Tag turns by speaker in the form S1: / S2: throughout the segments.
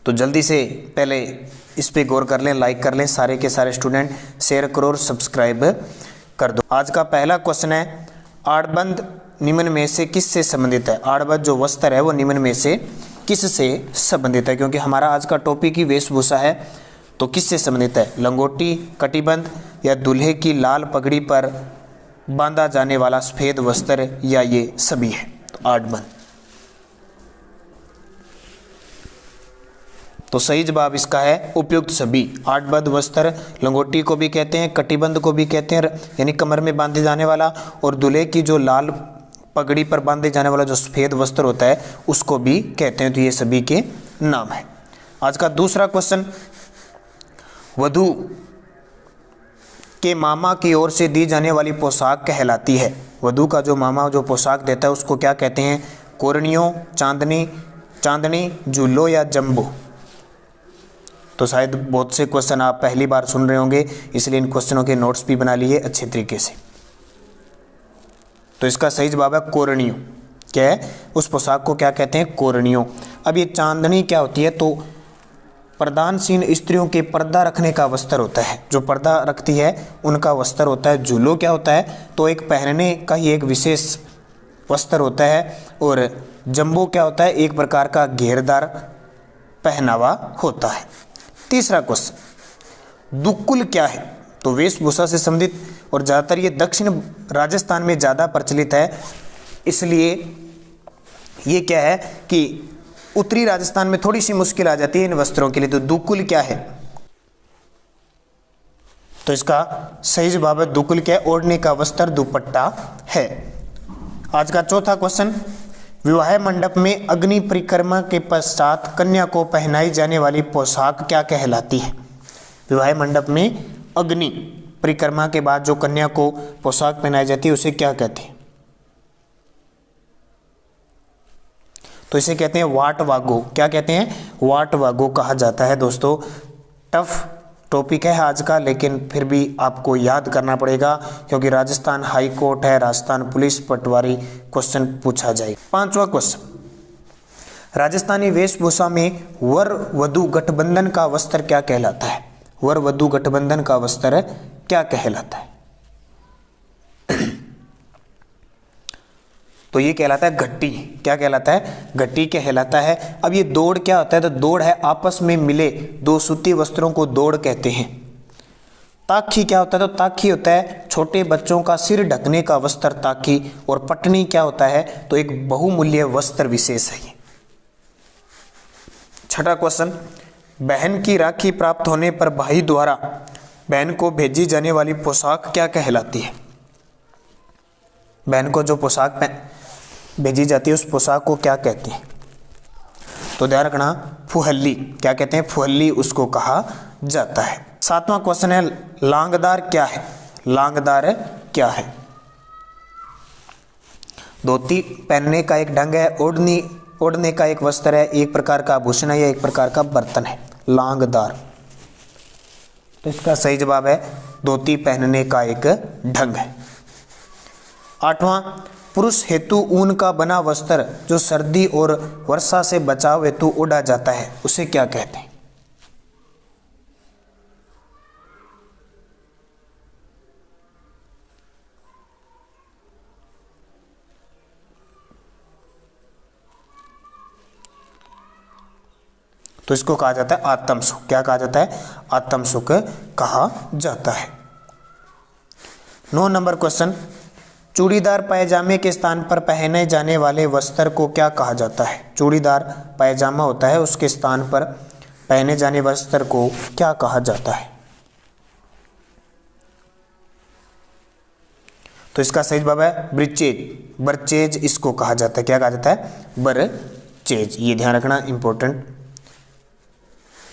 S1: तो जल्दी से पहले इस पे गौर कर लें, लाइक कर लें सारे के सारे स्टूडेंट, शेयर करो और सब्सक्राइब कर दो। आज का पहला क्वेश्चन है, आड़बंद निम्न में से किससे संबंधित है? आड़बंद जो वस्त्र है वो निम्न में से किससे संबंधित है? क्योंकि हमारा आज का टॉपिक ही वेशभूषा है, तो किससे संबंधित है? लंगोटी, कटिबंध या दूल्हे की लाल पगड़ी पर बांधा जाने वाला सफेद वस्त्र, या ये सभी है? तो आड़बंद। तो सही जवाब इसका है उपयुक्त सभी। आड़बंद वस्त्र लंगोटी को भी कहते हैं, कटिबंध को भी कहते हैं, यानी कमर में बांधे जाने वाला, और दूल्हे की जो लाल पगड़ी पर बांधे जाने वाला जो सफेद वस्त्र होता है उसको भी कहते हैं। तो ये सभी के नाम है। आज का दूसरा क्वेश्चन, वधू के मामा की ओर से दी जाने वाली पोशाक कहलाती है? वधू का जो मामा जो पोशाक देता है उसको क्या कहते हैं? कोरनियों, चांदनी, झूलो या जंबो? तो शायद बहुत से क्वेश्चन आप पहली बार सुन रहे होंगे, इसलिए इन क्वेश्चनों के नोट्स भी बना लिए अच्छे तरीके से। तो इसका सही जवाब है कोरनियों। क्या है? उस पोशाक को क्या कहते हैं? कोरनियों। अब ये चांदनी क्या होती है? तो प्रदानशील स्त्रियों के पर्दा रखने का वस्त्र होता है, जो पर्दा रखती है उनका वस्त्र होता है। झूलो क्या होता है? तो एक पहनने का ही एक विशेष वस्त्र होता है। और जंबो क्या होता है? एक प्रकार का घेरदार पहनावा होता है। तीसरा क्वेश्चन, दुक्कुल क्या है? तो वेशभूषा से संबंधित, और ज़्यादातर ये दक्षिण राजस्थान में ज़्यादा प्रचलित है, इसलिए ये क्या है कि उत्तरी राजस्थान में थोड़ी सी मुश्किल आ जाती है इन वस्त्रों के लिए। तो दुक्कुल क्या है? तो इसका सही जवाब है दुक्कुल क्या है? ओढ़ने का वस्त्र दुपट्टा है। आज का चौथा क्वेश्चन, विवाह मंडप में अग्नि परिक्रमा के पश्चात कन्या को पहनाई जाने वाली पोशाक क्या कहलाती है? विवाह मंडप में अग्नि परिक्रमा के बाद जो कन्या को पोशाक पहनाई जाती है उसे क्या कहते हैं? तो इसे कहते हैं वाट वागो। क्या कहते हैं? वाट वागो कहा जाता है। दोस्तों टफ टॉपिक है आज का, लेकिन फिर भी आपको याद करना पड़ेगा, क्योंकि राजस्थान हाई कोर्ट है, राजस्थान पुलिस पटवारी क्वेश्चन पूछा जाएगा। पांचवा क्वेश्चन, राजस्थानी वेशभूषा में वर वधू गठबंधन का वस्त्र क्या कहलाता है? वर वधू गठबंधन का वस्त्र क्या कहलाता है? तो ये कहलाता है घट्टी। क्या कहलाता है? घट्टी कहलाता है। अब ये दौड़ क्या होता है? तो दौड़ है आपस में मिले दो सूती वस्त्रों को दौड़ कहते हैं। ताखी क्या होता है? तो ताखी होता है छोटे बच्चों का सिर ढकने का वस्त्र ताखी। और पटनी क्या होता है? तो एक बहुमूल्य वस्त्र विशेष है ये। छठा क्वेश्चन, बहन की राखी प्राप्त होने पर भाई द्वारा बहन को भेजी जाने वाली पोशाक क्या कहलाती है? बहन को जो पोशाक भेजी जाती है उस पोशाक को क्या कहते हैं? तो ध्यान रखना, फुहल्ली। क्या कहते हैं? फुहल्ली उसको कहा जाता है। सातवां क्वेश्चन है, लांगदार क्या है? लांगदार क्या है? धोती पहनने का एक ढंग है, ओढ़ने का एक वस्त्र है, एक प्रकार का आभूषण है या एक प्रकार का बर्तन है लांगदार। तो इसका सही जवाब है धोती पहनने का एक ढंग है। आठवां, पुरुष हेतु ऊन का बना वस्त्र जो सर्दी और वर्षा से बचाव हेतु ओढ़ा जाता है उसे क्या कहते हैं? तो इसको कहा जाता है आत्मसुख। क्या कहा जाता है? आत्मसुख कहा जाता है। 9 नंबर क्वेश्चन, चूड़ीदार पायजामे के स्थान पर पहने जाने वाले वस्त्र को क्या कहा जाता है? चूड़ीदार पायजामा होता है, उसके स्थान पर पहने जाने वस्त्र को क्या कहा जाता है? तो इसका सही जवाब है ब्रचेज। बरचेज इसको कहा जाता है। क्या कहा जाता है? बरचेज। ये ध्यान रखना, इंपॉर्टेंट।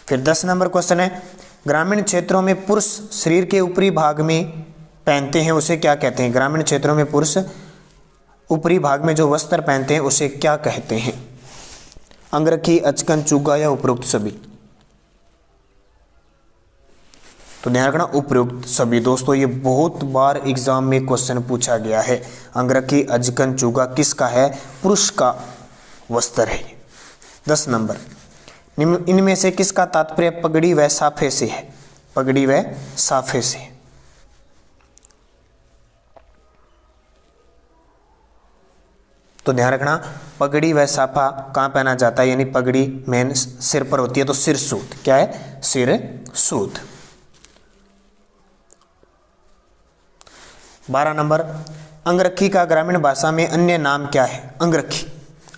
S1: फिर 10 नंबर क्वेश्चन है, ग्रामीण क्षेत्रों में पुरुष शरीर के ऊपरी भाग में पहनते हैं उसे क्या कहते हैं? ग्रामीण क्षेत्रों में पुरुष ऊपरी भाग में जो वस्त्र पहनते हैं उसे क्या कहते हैं? अंगरखी, अचकन, चुग्गा या उपरोक्त सभी? तो ध्यान रखना उपयुक्त सभी। दोस्तों ये बहुत बार एग्जाम में क्वेश्चन पूछा गया है। अंगरखी, अजकन, चूगा किसका है? पुरुष का वस्त्र है। 10 नंबर, इनमें से किसका तात्पर्य पगड़ी व साफे से है? पगड़ी व साफे से। तो ध्यान रखना, पगड़ी व साफा कहाँ पहना जाता है, यानी पगड़ी मेन सिर पर होती है, तो सिर सूत। क्या है? सिर सूत। 12 नंबर, अंगरखी का ग्रामीण भाषा में अन्य नाम क्या है? अंगरखी,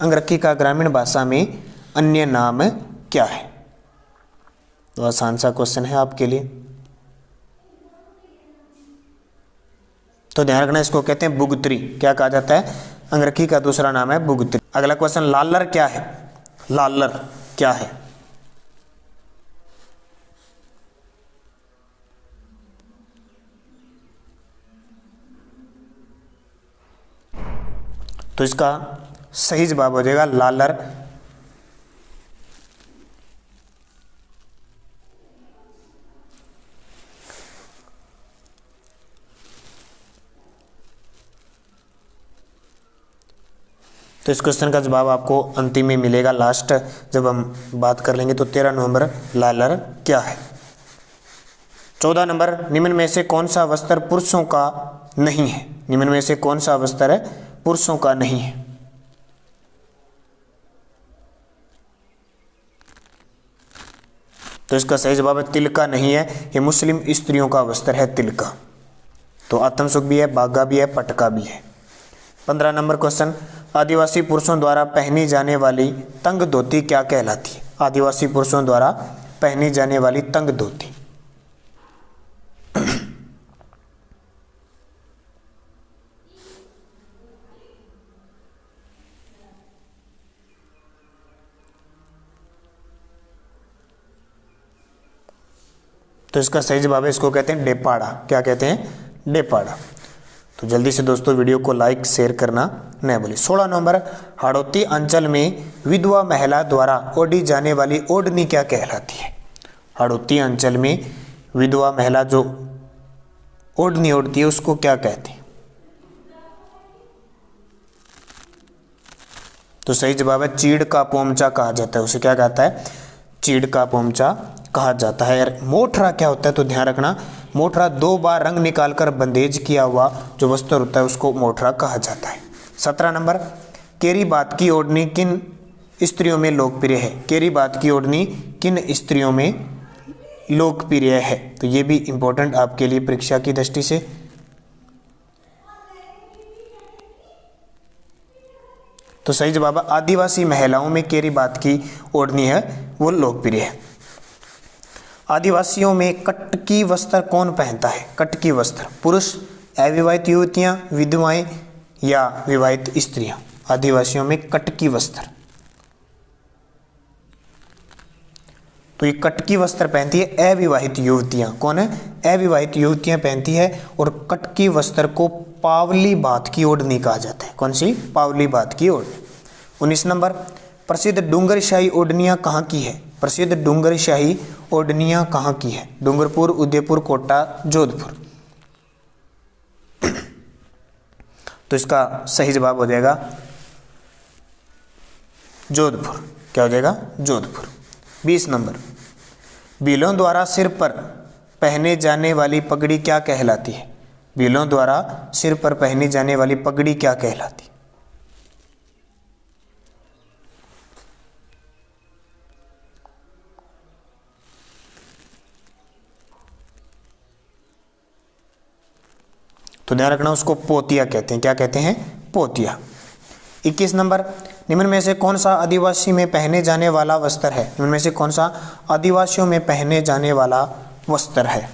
S1: अंगरखी का ग्रामीण भाषा में अन्य नाम क्या है? तो आसान सा क्वेश्चन है आपके लिए। तो ध्यान रखना, इसको कहते हैं बुगतरी। क्या कहा जाता है? अंगरखी का दूसरा नाम है बुगतरी। अगला क्वेश्चन, लालर क्या है? लालर क्या है? तो इसका सही जवाब हो जाएगा लालर। तो इस क्वेश्चन का जवाब आपको अंतिम में मिलेगा, लास्ट जब हम बात कर लेंगे। तो 13 नवंबर, लालर क्या है? 14 नंबर, निम्न में से कौन सा वस्त्र पुरुषों का नहीं है? निम्न में से कौन सा वस्त्र है पुरुषों का नहीं है? तो इसका सही जवाब है तिलका नहीं है, ये मुस्लिम स्त्रियों का वस्त्र है तिलका। तो आत्मसुख भी है, बागा भी है, पटका भी है। 15 नंबर क्वेश्चन, आदिवासी पुरुषों द्वारा पहनी जाने वाली तंग धोती क्या कहलाती है? आदिवासी पुरुषों द्वारा पहनी जाने वाली तंग धोती। तो इसका सही जवाब है, इसको कहते हैं डेपाड़ा। क्या कहते हैं? डेपाड़ा। तो जल्दी से दोस्तों वीडियो को लाइक शेयर करना न भूलिए। 16 नंबर, हाड़ौती अंचल में विधवा महिला द्वारा ओढ़ी जाने वाली ओढ़नी क्या कहलाती है? हाड़ौती अंचल में विधवा महिला जो ओढ़नी ओढ़ती है उसको क्या कहते हैं? तो सही जवाब है चीड़ का पोमचा कहा जाता है। उसे क्या कहता है? चीड़ का पोमचा कहा जाता है। यार मोठरा क्या होता है? तो ध्यान रखना, मोठरा 2 बार रंग निकालकर बंदेज किया हुआ जो वस्त्र होता है उसको मोठरा कहा जाता है। 17 नंबर, केरी बात की ओढ़नी किन स्त्रियों में लोकप्रिय है? केरी बात की ओढ़नी किन स्त्रियों में लोकप्रिय है? तो ये भी इंपॉर्टेंट आपके लिए परीक्षा की दृष्टि से। तो सही जवाब है आदिवासी महिलाओं में केरी बात की ओढ़नी है वो लोकप्रिय है। आदिवासियों में कटकी वस्त्र कौन पहनता है? कटकी वस्त्र पुरुष, अविवाहित युवतियां, विधवाएं या विवाहित स्त्रियां? आदिवासियों में कटकी वस्त्र, तो ये कटकी वस्त्र पहनती है अविवाहित युवतियां। कौन है? अविवाहित युवतियां पहनती है। और कटकी वस्त्र को पावली बात की ओढ़नी कहा जाता है। कौन सी? पावली बात की ओढ़नी। 19 नंबर, प्रसिद्ध डूंगरशाही ओढ़नियां कहाँ की है? प्रसिद्ध डूंगरशाही ओढ़नियां कहाँ की है? डूंगरपुर, उदयपुर, कोटा, जोधपुर। तो इसका सही जवाब हो जाएगा जोधपुर। क्या हो जाएगा? जोधपुर। 20 नंबर, भीलों द्वारा सिर पर पहने जाने वाली पगड़ी क्या कहलाती है? भीलों द्वारा सिर पर पहनी जाने वाली पगड़ी क्या कहलाती? तो ध्यान रखना, उसको पोतिया कहते हैं। क्या कहते हैं? पोतिया। 21 नंबर, निम्न में से कौन सा आदिवासी में पहने जाने वाला वस्त्र है? निम्न में से कौन सा आदिवासियों में पहने जाने वाला वस्त्र है?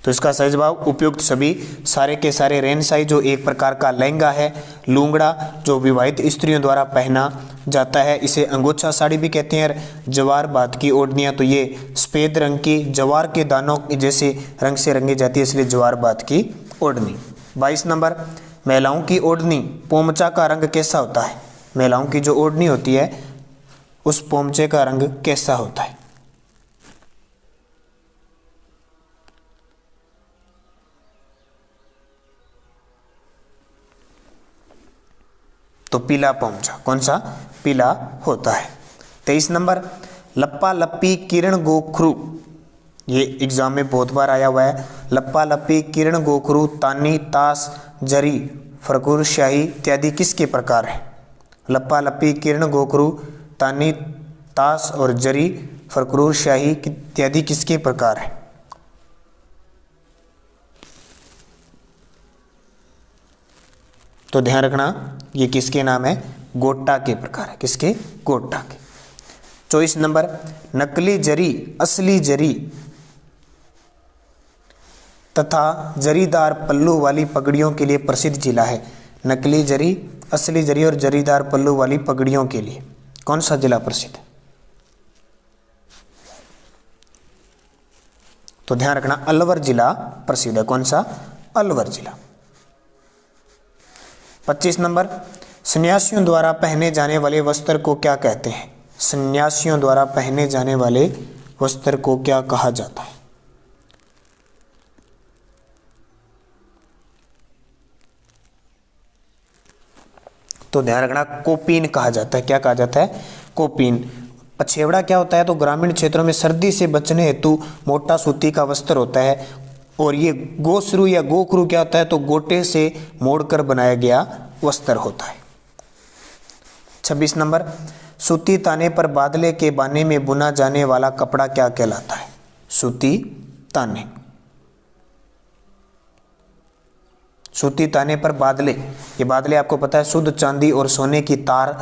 S1: तो इसका सही जवाब उपयुक्त सभी सारे के सारे रेनसाई जो एक प्रकार का लहंगा है, लूंगड़ा जो विवाहित स्त्रियों द्वारा पहना जाता है, इसे अंगोछा साड़ी भी कहते हैं। जवार बात की ओढ़नियाँ, तो ये सफ़ेद रंग की जवार के दानों जैसे रंग से रंगी जाती है, इसलिए जवार बात की ओढ़नी। 22 नंबर, महिलाओं की ओढ़नी पोमचा का रंग कैसा होता है? महिलाओं की जो ओढ़नी होती है उस पोमचे का रंग कैसा होता है? तो पीला पोमचा, कौन सा, पीला होता है। 23 नंबर, लप्पा लप्पी किरण गोखरू, ये एग्जाम में बहुत बार आया हुआ है। लप्पा लप्पी किरण गोखरू तानी तास जरी फरकुर शाही इत्यादि किसके प्रकार है? लप्पा लप्पी किरण गोखरू तानी तास और जरी फरकुर शाही इत्यादि किसके प्रकार है? तो ध्यान रखना ये किसके नाम है? गोटा के प्रकार है। किसके? गोटा के। 24 नंबर, नकली जरी असली जरी तथा जरीदार पल्लू वाली पगड़ियों के लिए प्रसिद्ध जिला है। नकली जरी, असली जरी और जरीदार पल्लू वाली पगड़ियों के लिए कौन सा जिला प्रसिद्ध है? तो ध्यान रखना अलवर जिला प्रसिद्ध है। कौन सा? अलवर जिला। 25 नंबर, सन्यासियों द्वारा पहने जाने वाले वस्त्र को क्या कहते हैं? सन्यासियों द्वारा पहने जाने वाले वस्त्र को क्या कहा जाता है? तो ध्यान रखना कोपीन कहा जाता है। क्या कहा जाता है? कोपीन। पछेवड़ा क्या होता है? तो ग्रामीण क्षेत्रों में सर्दी से बचने हेतु मोटा सूती का वस्त्र होता है। और ये गोसरू या गोखरू क्या होता है? तो गोटे से मोड़कर बनाया गया वस्त्र होता है। 26 नंबर, सूती ताने पर बादले के बाने में बुना जाने वाला कपड़ा क्या कहलाता है? सूती ताने, सूती ताने पर बादले, ये बादले आपको पता है शुद्ध चांदी और सोने की तार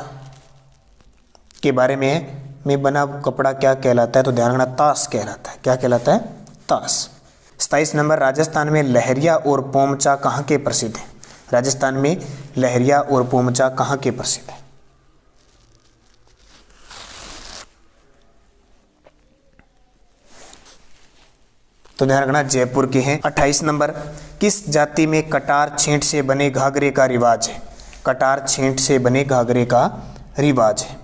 S1: के बारे में बना कपड़ा क्या कहलाता है? तो ध्यान रखना तास कहलाता है। क्या कहलाता है? तास। 27 नंबर, राजस्थान में लहरिया और पोमचा कहाँ के प्रसिद्ध है? राजस्थान में लहरिया और पोमचा कहाँ के प्रसिद्ध है? तो ध्यान रखना जयपुर के हैं। 28 नंबर, किस जाति में कटार छेंट से बने घाघरे का रिवाज है? कटार छेंट से बने घाघरे का रिवाज है।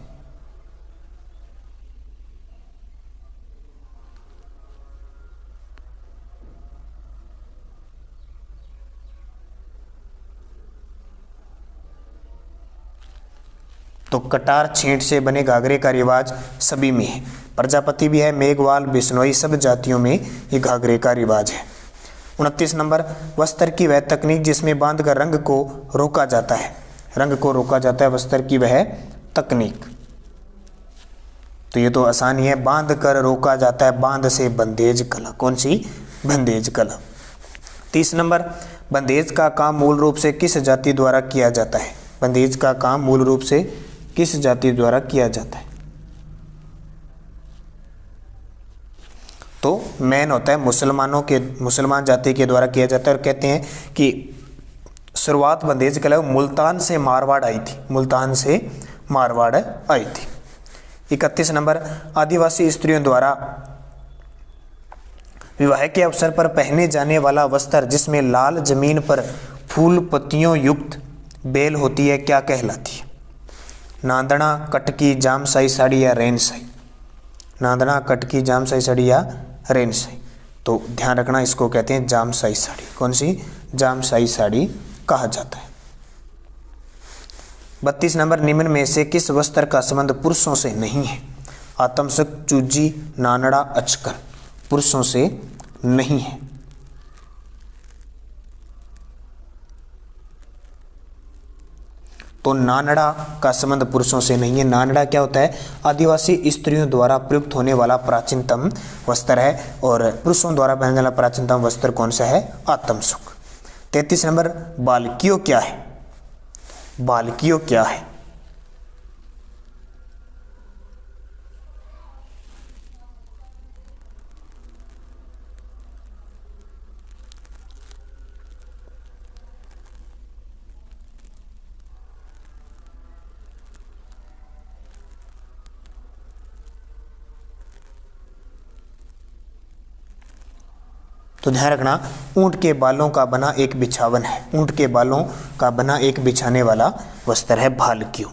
S1: तो कटार छेंट से बने घाघरे का रिवाज सभी में है। प्रजापति भी है, मेघवाल, बिश्नोई, सब जातियों में ये घाघरे का रिवाज है। 29 नंबर, वस्त्र की वह तकनीक जिसमें बांधकर रंग को रोका जाता है। रंग को रोका जाता है वस्त्र की वह तकनीक। तो ये तो आसान ही है, बांध कर रोका जाता है, बांध से बंदेज कला। कौन सी? बंदेज कला। 30 नंबर, बंदेज का काम मूल रूप से किस जाति द्वारा किया जाता है? बंदेज का काम मूल रूप से किस जाति द्वारा किया जाता है? तो मेन होता है मुसलमान जाति के द्वारा किया जाता है। और कहते हैं कि शुरुआत बंदेज कला मुल्तान से मारवाड़ आई थी। मुल्तान से मारवाड़ आई थी। 31 नंबर, आदिवासी स्त्रियों द्वारा विवाह के अवसर पर पहने जाने वाला वस्त्र जिसमें लाल जमीन पर फूल पत्तियों युक्त बेल होती है क्या कहलाती है? नांदना, कटकी, जामसाई साड़ी या रेनसाई? नांदना, कटकी, जामसाई साड़ी या रेनसाई? तो ध्यान रखना इसको कहते हैं जामसाई साड़ी। कौन सी? जामसाई साड़ी कहा जाता है। 32 नंबर, निम्न में से किस वस्त्र का संबंध पुरुषों से नहीं है? आतमसक, चूजी, नानड़ा, अचकर। पुरुषों से नहीं है। तो नानड़ा का संबंध पुरुषों से नहीं है। नानड़ा क्या होता है? आदिवासी स्त्रियों द्वारा प्रयुक्त होने वाला प्राचीनतम वस्त्र है। और पुरुषों द्वारा पहने वाला प्राचीनतम वस्त्र कौन सा है? आतमसुक। 33 नंबर, बालकियो क्या है? बालकियो क्या है? तो ध्यान रखना ऊंट के बालों का बना एक बिछावन है। ऊंट के बालों का बना एक बिछाने वाला वस्त्र है भालकियों।